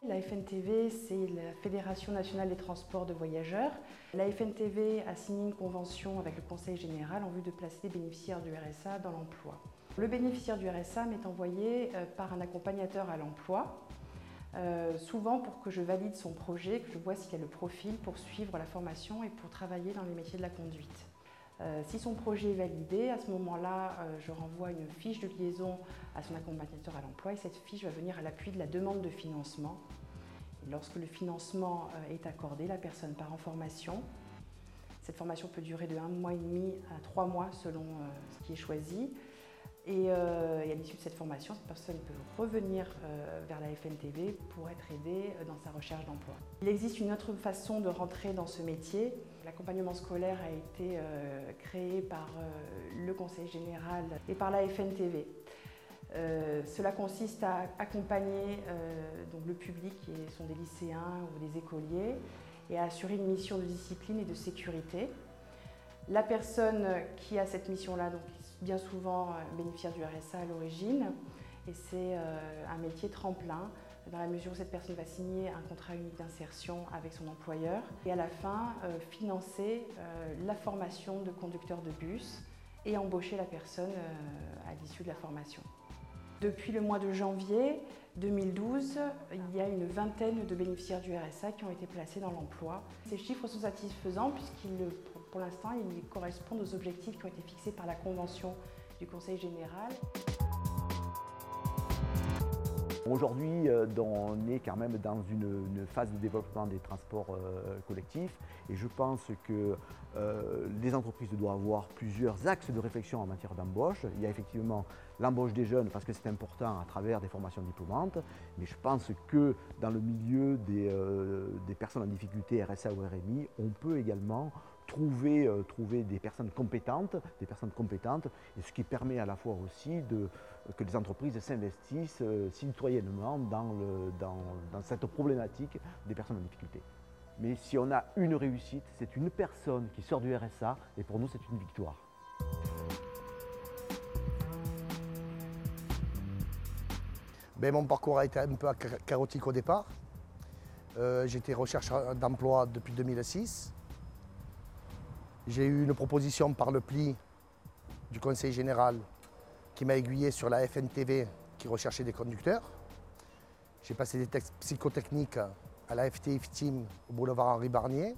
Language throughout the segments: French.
La FNTV, c'est la Fédération nationale des transports de voyageurs. La FNTV a signé une convention avec le Conseil général en vue de placer les bénéficiaires du RSA dans l'emploi. Le bénéficiaire du RSA m'est envoyé par un accompagnateur à l'emploi, souvent pour que je valide son projet, que je vois s'il a le profil pour suivre la formation et pour travailler dans les métiers de la conduite. Si son projet est validé, à ce moment-là, je renvoie une fiche de liaison à son accompagnateur à l'emploi et cette fiche va venir à l'appui de la demande de financement. Et lorsque le financement est accordé, la personne part en formation. Cette formation peut durer de 1 mois et demi à 3 mois selon ce qui est choisi. Et à l'issue de cette formation, cette personne peut revenir vers la FNTV pour être aidée dans sa recherche d'emploi. Il existe une autre façon de rentrer dans ce métier. L'accompagnement scolaire a été créé par le Conseil général et par la FNTV. Cela consiste à accompagner donc le public, qui sont des lycéens ou des écoliers, et à assurer une mission de discipline et de sécurité. La personne qui a cette mission-là, donc bien souvent bénéficiaire du RSA à l'origine, et c'est un métier tremplin dans la mesure où cette personne va signer un contrat unique d'insertion avec son employeur et à la fin financer la formation de conducteur de bus et embaucher la personne à l'issue de la formation. Depuis le mois de janvier 2012, il y a une vingtaine de bénéficiaires du RSA qui ont été placés dans l'emploi. Ces chiffres sont satisfaisants puisqu'ils, pour l'instant, ils correspondent aux objectifs qui ont été fixés par la Convention du Conseil général. Aujourd'hui, on est quand même dans une phase de développement des transports collectifs et je pense que les entreprises doivent avoir plusieurs axes de réflexion en matière d'embauche. Il y a effectivement l'embauche des jeunes parce que c'est important à travers des formations diplômantes, mais je pense que dans le milieu des personnes en difficulté RSA ou RMI, on peut également trouver des personnes compétentes, et ce qui permet à la fois aussi que les entreprises s'investissent citoyennement dans cette problématique des personnes en difficulté. Mais si on a une réussite, c'est une personne qui sort du RSA, et pour nous c'est une victoire. Mon parcours a été un peu chaotique au départ. J'étais recherche d'emploi depuis 2006. J'ai eu une proposition par le pli du Conseil général qui m'a aiguillé sur la FNTV qui recherchait des conducteurs. J'ai passé des tests psychotechniques à la FTI Team au boulevard Henri Barnier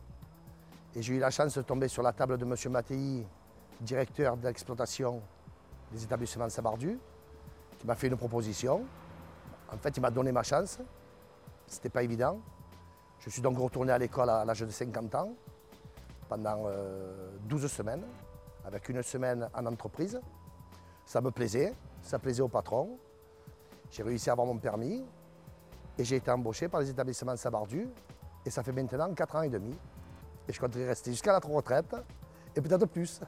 et j'ai eu la chance de tomber sur la table de M. Mattei, directeur d'exploitation des établissements Sabardu, qui m'a fait une proposition. En fait, il m'a donné ma chance. C'était pas évident. Je suis donc retourné à l'école à l'âge de 50 ans pendant 12 semaines, avec une semaine en entreprise. Ça me plaisait, ça plaisait au patron. J'ai réussi à avoir mon permis et j'ai été embauché par les établissements Sabardu et ça fait maintenant 4 ans et demi. Et je compterai rester jusqu'à la retraite et peut-être plus.